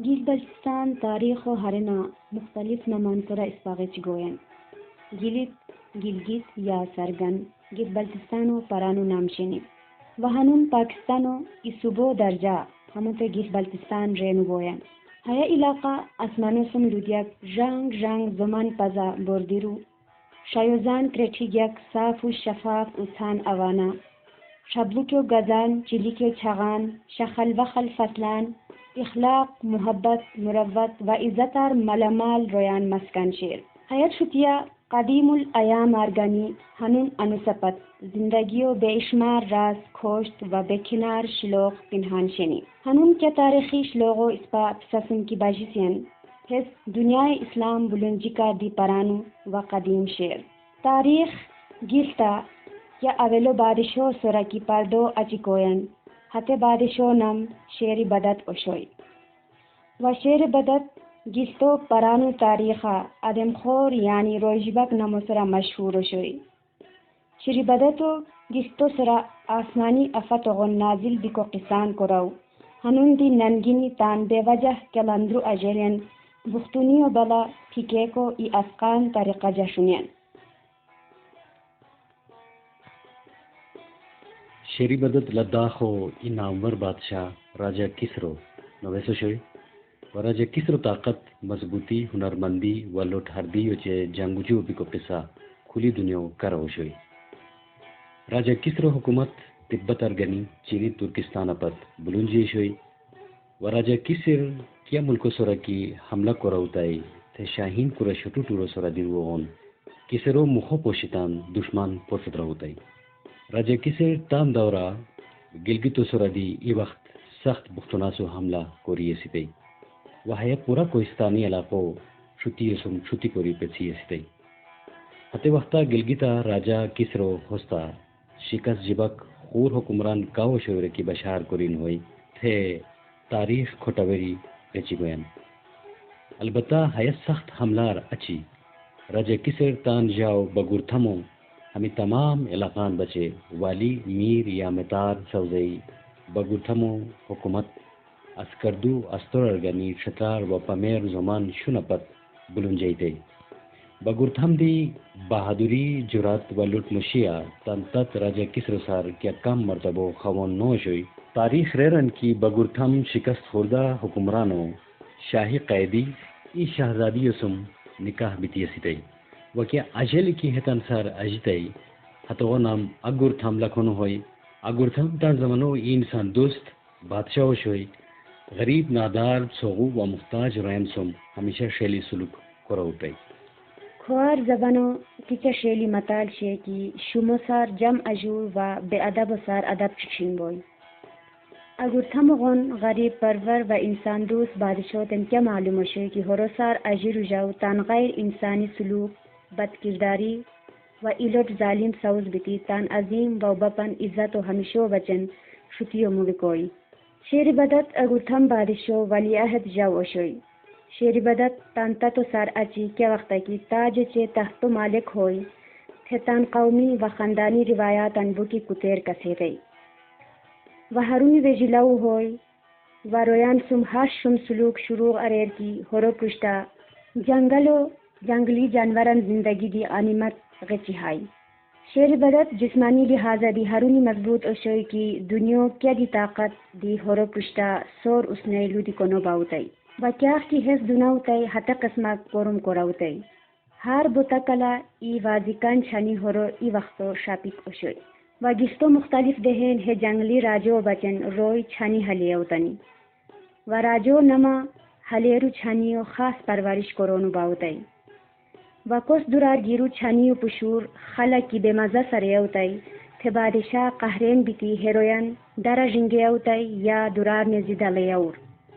Gil Baltistan taarikh و هرنا مختلف نمانسرا اسباغچ given. گیلیت گیلگیت یا سرگن گیل بلتستان و پرانو نامشینی و هنون پاکستان و ایسوبو درجا همونت گیل بلتستان رینو گوین. هیا علاقه اسمانو سم لودیک رنگ زمان پزا بردیرو شایوزان ترچیگیک صاف و شفاف و تان اوانا شبلوکو گزان چلیکو چغان شخل وخل فصلان اخلاق محبت مروت و عزتار ملمال رویان مسکن شیر. حیات شتیا قدیم الایام ارگانی هنون انوسپت زندگی و بیشمار راز کشت و بکنار شلوغ پنهان شنی. هنون که تاریخی شلوغو اسپا پساسن کی باجیسین هست دنیای اسلام بلنجی کا دی پرانو و قدیم شیر. تاریخ گیلتا یا اولو بادشو سرکی پردو اچی کوین حتی بادشو نم شیر بدت اشوی و شیر بدت گیستو پرانو تاریخا ادم خور یعنی رویجبک نمو سرا مشهور شوی. شیر بدتو گیستو سرا آسمانی افتغن نازل بیکو قسان کراو هنون دی ننگینی تان بے وجہ کلندرو اجلین بختونی و بلا پیکیکو ای افقان طریقہ جشنین. شیری بدت لداخ و این نامور بادشاہ راجہ کسرو نویسو شوی و راجہ کسرو طاقت مضبوطی هنرمندی و لوٹ هردی و چه جنگجو بیکو قصہ کھلی دنیا کرو شوی. راجہ کسرو حکومت تبت ارگنی چینی ترکستان اپت بلونجی شوی و راجہ کسر کیا ملکو سورا کی حملہ کراوتای تے شاہین کرا شٹو ٹورو سورا دیروغون کسرو مخو پوشتان دشمن پرفت رہوتای. راجہ کسر تام دورا گلگتو سورا دی ای وقت سخت بختناسو حملہ کوری سیتی و حیا پورا کوہستانی علاقو چھتی سم چھتی کوری پیچھی سیتی. ہتے وقتا گلگتا راجہ کسرو ہوستا شکست جبک خور حکمران کاو شور کی بشار کرین ہوئی تھے تاریخ کھوٹاوری پیچی گوین. البتہ حیا سخت حملار اچی راجہ کسر تان جاو بگورتھمو ہمیں تمام علاقان بچے والی میر یا متار سوزئی بگورتھمو حکومت اسکردو استر ارگنی شتار و پمیر زمان شنپت بلنجیتے. بگورتھم دی بہادری جرات و لٹ مشیا تنتت راجہ کسر سار کیا کم مرتبہ خوان نوش ہوئی. تاریخ ریرن کی بگورتھم شکست خوردہ حکمرانوں شاہی قیدی ای شہزادی سم نکاح بیتی سیتے و کیا اجل کی ہتن سر اجتے ہتو نام اگورتھم لکھنو ہوئی. اگورتھم تان زمانو انسان دوست بادشاہ شوئی غریب نادار سوغو و محتاج رین سم ہمیشہ شیلی سلوک کروتے. خوار زبانو کچا شیلی مطال شیئے کی شمو سار جم اجور و بے ادب سار ادب چکشن بوئی. اگر تھمغن غریب پرور و انسان دوست بادشاہ تن کیا معلوم شوئے کی ہرو سار اجیر جاو تان غیر انسانی سلوک بد کرداری و ایلوٹ ظالم سوز بیتی تان عظیم و بپن عزت و ہمیشو بچن شتیو موگی. شیر بدت اگر تھم بادشاہ ولی عہد جاو اشوئی. شیر بدت تان تتو سار اچی کیا وقت کی تاج چے تحت مالک ہوئی تھے تان قومی و خاندانی روایات انبو کی کتیر کسے گئی و ہرونی ویجلاو ہوئی و رویان سم ہاش شم سلوک شروع اریر کی ہرو پشتا جنگلو جنگلی جانوران زندگی دی آنیمت غچی ہائی. شیر بدت جسمانی لحاظہ دی ہرونی مضبوط اشوئی کی دنیا کیا دی طاقت دی ہرو پشتا سور اسنے لودی کنو باوتائی و کیا کی حس دناوتائی حتی قسمہ کورم کوراوتائی. ہار بوتا کلا ای وازکان چھانی ہرو ای وقتو شاپیک اشوئی و گستو مختلف دہین ہے جنگلی راجو بچن روی چھانی حلیوتانی و راجو نما حلیرو چھانیو خاص پرورش کرونو باوتائی و کس درار گیرو چھانیو پشور خلا کی بے مزہ سریوتائی تھے بادشاہ قہرین بیتی ہیروین درا جنگیوتائی یا درار نزیدہ لیور.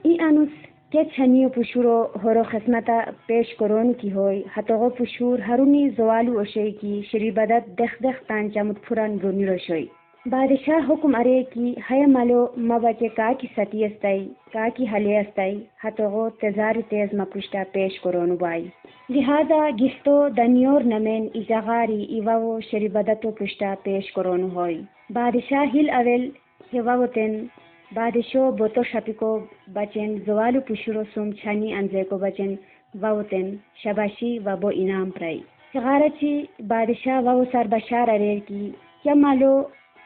ای انوس کے چھانیو پشورو ہرو خسمتا پیش کرون کی ہوئی ہتوغو پشور ہرونی زوالو اشوئی کی شری بدت دخ تان چمت پھران برونی رشوئی. بادشاہ حکم ارے کی ہے ملو مبچے کا کی ستی استائی کا کی حلی استائی ہتوغو تزار تیز مپشتا پیش کرونو بائی. لہذا گستو دنیور نمین ایزاغاری ایواو شری بدتو پشتا پیش کرونو ہوئی. بادشاہ ہل اول ہیواو تن बादशो बोतो शपिको बचन जवालु पुशुरो सुम छानी अंजे को बचन वाउतन शबाशी व बो इनाम प्राई सगारची बादशाह वाउ सर बशार अरेर की क्या मालो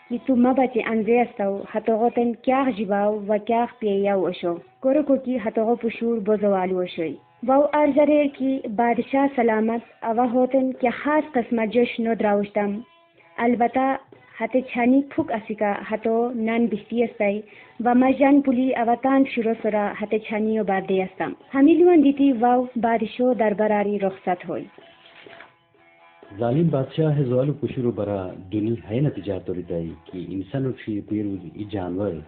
कि तुम बचे अंजे अस्ताव हतोगतन क्या जिबाव व क्या पिया वशो कोरको की हतोगो पुशुर बो जवालु वशोई वाउ अर्जरेर की बादशाह सलामत अवा होतन क्या खास कस्मा जश्न द्राउश्तम अलबत्ता हते छानी फुक असिका हतो नन बिस्तियस्ताई व मजान पुली अवतान शिरोसरा हते छानियो बादे अस्ताम हमिलुन दीती वाउ बादशो दरबारी रुखसत होई जालिम बादशाह है जवालु पुशुरो बरा दुनी है नतीजा तोरिताई कि इंसानो छि पेरु इ जानवर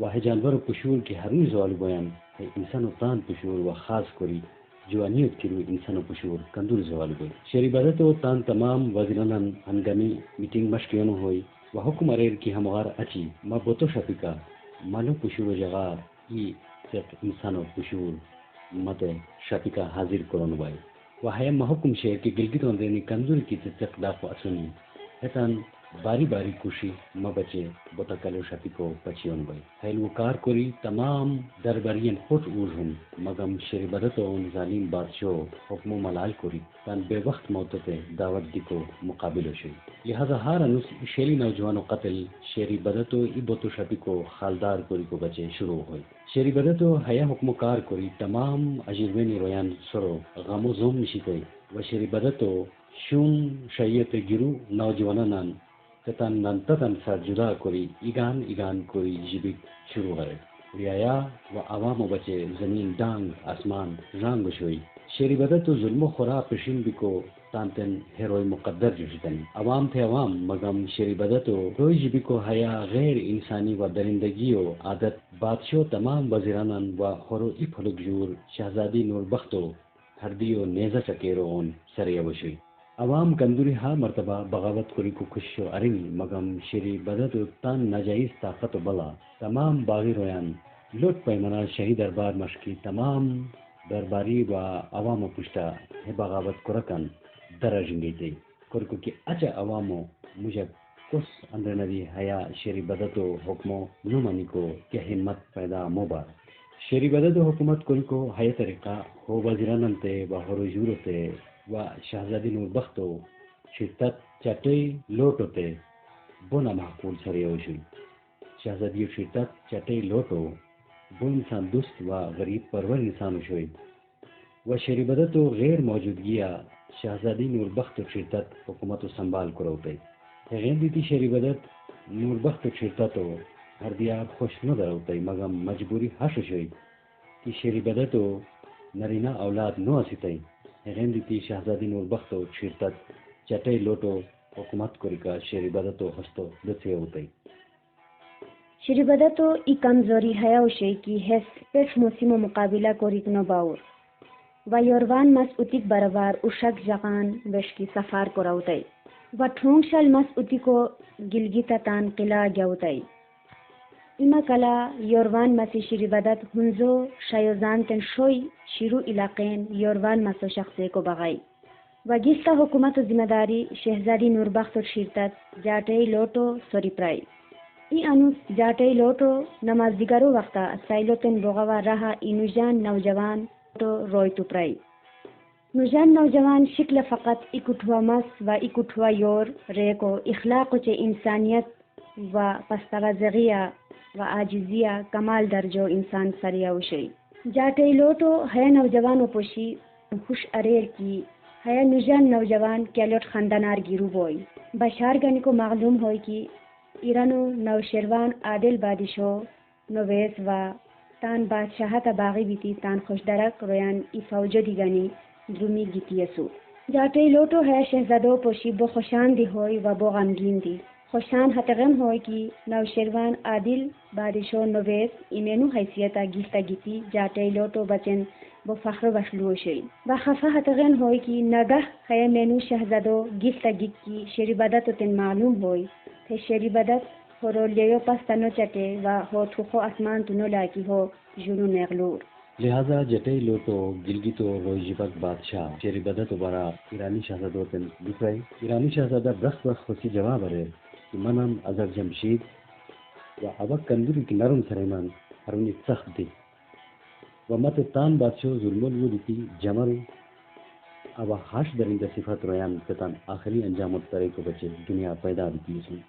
वाहे जानवर पुशुर की हरु जवालु बयान है इंसानो तान पुशुर व खास करी जुआनियत किरु इंसानो पुशुर कंदुर जवालु बय शेरी बदतो तान तमाम वजिरनन हंगामी मीटिंग मशकियनो होई व हुकुम अरेर की हमगार अची मा बोतो शपिका मानो पुशुर जगार इ तक इंसानो पुशुर मते शपिका हाजिर करोन बाय व है महकुम शेर की गिलगित वंदेनी कंदुर की तक दाफो असुनी हेतन बारी बारी कुशी म बचे बोता कलो शपिको पचियोन बाई हैलु कार कोरी तमाम दरबारियन होट उर्हुन मगम शेरी बदतो उन जालिम बादशो हुक्मो मलाल कोरी तन बेवक्त मौतते दावत दिको मुकाबिल होशे लिहाजा हार अनुस शेरी नौजवानो कत्ल शेरी बदतो इ बोतो शपिको खालदार कोरी को बचे शुरू होई शेरी बदतो हया हुक्मो कार कोरी तमाम अजीरवेनी रोयान सरो गमो जोम निशिते व शेरी बदतो शुम शय्यते गिरु नौजवानन तन नंतन सर जुदा कोरी इगान कोरी जिबिक शुरू है रियाया व आवाम बचे जमीन डांग आसमान रंग शोई शेरी बदत तो जुल्मो खुरा पेशिन बिको तांतन हेरोय मुकद्दर जुटन आवाम थे आवाम मगम शेरी बदतो रोई जिबिको हया गैर इंसानी व दरिंदगियो आदत बादशाह तमाम वजीरानन व हरो इफलुजूर शहजादी नूर बख्तो हरदियो नेजा चकेरो ओन सरियावशी अवाम कंदूरी हा मर्तबा बगावत करी को खुशो अरिन मगम शेरी बदत तान नाजायज ताकत बला तमाम बागी रोयान लुट पैमाना शहीद दरबार मशकी तमाम दरबारी व अवाम पुष्टा है बगावत करकन दरजंगीते करको कि अच्छा अवामो मुझे कुछ अंदर नदी हया शेरी बदतो हुक्मो नुमानी को क्या हिम्मत पैदा मोबार शेरी बदतो हुकूमत को हया तरीका हो वजीरानंते व हरुजूरते व शहजादी नूर बख्तो शिद्दत चटे लोटोते बोना महकूल सरियोशी शहजादी शिद्दत चटे लोटो बो इंसान दुस्त व गरीब परवर इंसान शोई व शेरी बदतो गैर मौजूदगिया शहजादी नूर बख्तो शिद्दत हुकूमत संभाल करोते गैर दीती शेरी बदत नूर बख्तो शिद्दतो हर दिया खुश न दरोते मगम मजबूरी हश शोई कि शेरी बदतो नरीना औलाद नो असितई हेरेंदिती शहजादी नूर बख्तो शिरतत चटे लोटो हुकूमत कोरिका शेरी बदतो हस्तो दसे होतई शेरी बदतो ई कमजोरी हया उशे की हेस पेश मुसीमो मुकाबिला कोरिकनो बाउर व योरवान मस उतिक बराबर उशक जकान वेशकी सफार कोराउतई व ठोंगशल मस उतिको गिलगिता तान किला गयाउतई इमा कला योरवान मसी शेरी बदत हुंजो शायोजान तन शोई शिरू इलाकेन योरवान मसो शख्से को बगाई वगिस्ता हुकूमत जिम्मेदारी शहजादी नूरबख्त और शिरतत जाटे लोटो सोरी प्राई ई अनुस जाटे लोटो नमाज दिगरो वक्ता साइलोतन बोगवा रहा इनुजान नौजवान तो रोय तुप्राई नुजान नौजवान शिकल फ़कत इकुठवा मस व इकुठवा योर रेको इखलाक चे इंसानियत व पस्तगज़गिया व आजिजिया कमाल दर्जो इंसान सरिया उशई जाटे लोटो है नौजवान पोशी खुश अरेर की है नुजान नौजवान कैलोट खानदानार गिरू बोई बशार गनी को मालूम हो कि ईरानो नौशेरवान आदिल बादिशो नोवेस व तान बादशाह बागी बीती तान खुशदरक रोयान ई फौजो दिगनी द्रुमी गितियसु जाटे लोटो है शहजादो पोशी बो खुशान दी होई व बो गमगीन दी खुशान हतगम होई कि नौशेरवान आदिल बादिशो नोवेस इमेनु हैसियता गिस्ता गिती जाटे लोटो बचन बो फख्र बशलू शई व खफा हतगन होई कि नगह है मेनू शहजादो गिस्ता गित की शेरीबदत तन मालूम होई थे शेरीबदत होरो लियो पस तनो चटे व हो थुखो आसमान तुनो लाकी हो जुनू नेगलूर लिहाजा जटे लोटो गिलगितो रोजिबक बादशाह शेरीबदत बरा ईरानी शहजादो तन दुसराई ईरानी शहजादा ब्रख खुशी जवाब अरे कि मनम अजर जमशीद و أبا كندوري كنارم سريمان هروني سخت دي ومت تان بادشو ظلمون ودي جمرو أبا हाश दरिंदा सिफात रोयान ततान आखिरी अंजाम तरे को बचे दुनिया पैदा भी सुन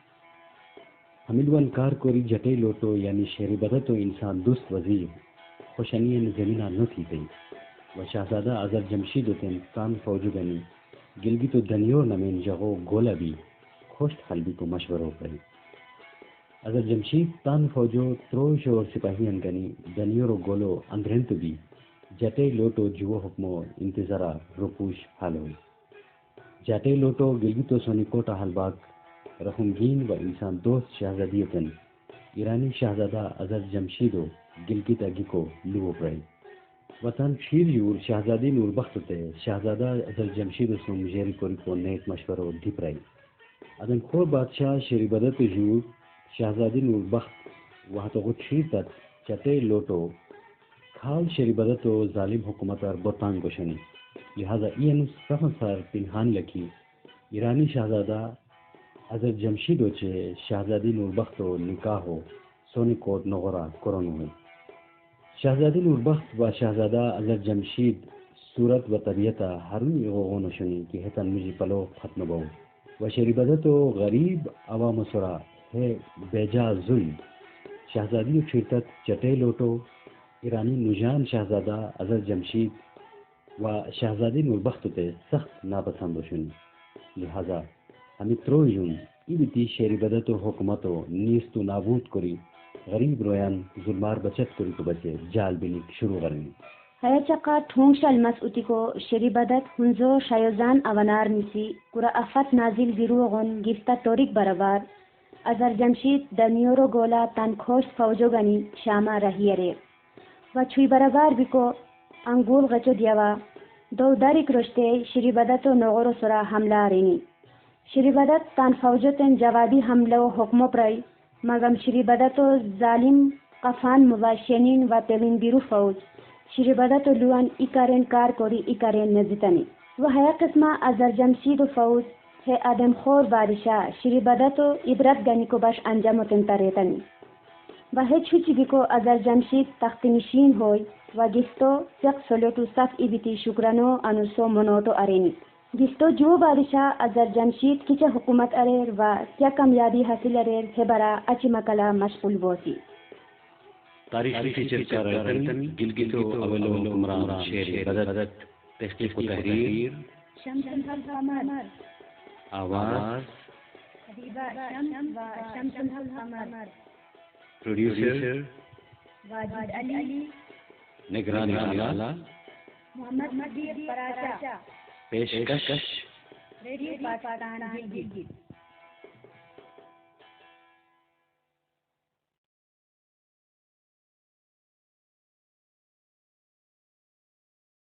हमिलवन कार कोरी जटे लोटो यानी शेरी बदा तो इंसान दुस्त वजीर खुशनी ने जमीना न थी गई व शहजादा अजर जमशीद होते कान फौजू गनी गिलगी तो दनियो नमेन जगो गोला भी खुश हल्बी को मशवरो करी अजर जमशीद तान फौजो त्रोश और सिपाहियन गनी दनियो रो गोलो अंधरेंत भी जटे लोटो जुवो हुक्मो इंतजरा रुपूश हाल हुई जटे लोटो गिलगी तो सोनी कोटा हलबाग रहमगीन व इंसान दोस्त शहजादियतन ईरानी शहजादा अजर जमशीदो गिलगित अगिको लुओ प्रई वतन खीर यूर शहजादी नूर बख्तते शहजादा अजर जमशीदो सुम जेरी कोरी को नेक मशवरो धिपराई अदन खोर बादशाह शेरी बदत यूर शहजादी नूर बख्त वहाँ तो खीर तक चटे लोटो खाल शेरी बदतो जालिम हुकूमत और बोतान गोशनी लिहाजा इन सफर पिनहान लकी ईरानी शहजादा अजर जमशीदो चे शहजादी नूरबख्तो निकाहो सोनी कोट नगोरा कोरोन हुई शहजादी नूरबख्त व शहजादा अजर जमशीद सूरत व तबीयता हरुन योगोनो शुनी कि हेतन मुझी पलो खत्म बहु व शेरी बदतो गरीब अवाम सुरा है बेजा जुल्म शहजादी फिरतत चटे लोटो ईरानी नुजान शहजादा अजर जमशीद व शहजादी नूरबख्त ते सख्त नापसंद शुनी लिहाजा हमें त्रोयुन इबती शेरी बदतो हुकूमतो नीस्तु नाबूद करी गरीब रोयान जुल्मार बचत करी तो बचे जाल बिनी शुरू करनी हया चका ठोंगशाल मसउती को शेरी बदत हुंजो शायोजान अवनार निसी कुरा अफत नाजिल गिरुगन गिफ्ता तोरिक बराबर अजर जमशीद दनियोरो गोला तनखोश फौजो गनी शामा रहियरे व छुई बराबर बिको अंगूल गचो दियावा दो दारिक रोशते शेरी बदतो नगोरो सुरा हमला रेनी श्रीबदत तान फौजतन जवाबी हमलो हुक्मो प्रई मगम श्रीबदतो जालिम कफान मुबाशनीन व पेलिन बिरु फौज श्रीबदतो लुआन इकारेन कार कोरी इकारेन नजितनी वह हया किस्मा अजर जमशीद फौज है आदम खोर बादशाह श्रीबदतो इबरत गनी को बश अंजामतन तरेतनी वह छुची बिको अजर जमशीद तख्त नशीन होय व गिस्तो सक सोलोटु सफ इबिती शुक्रानो अनुसो मनोटो अरेनी जिस्तो जो बादशाह अजर जमशीद किचा हुकूमत अरेर व क्या कामयाबी हासिल अरेर है बरा अच्छी मकला मशगूल बोसी तारीखी फीचर का रतन गिलगितो अवलो हुक्मरान शेर बदत तहकीक को तहरीर शमसन कमर आवाज हबीबा शम व शमसन कमर प्रोड्यूसर वाजिद अली निगरानी आला मोहम्मद मदीर पराचा पेशकश रेडियो पाकिस्तान गिलगित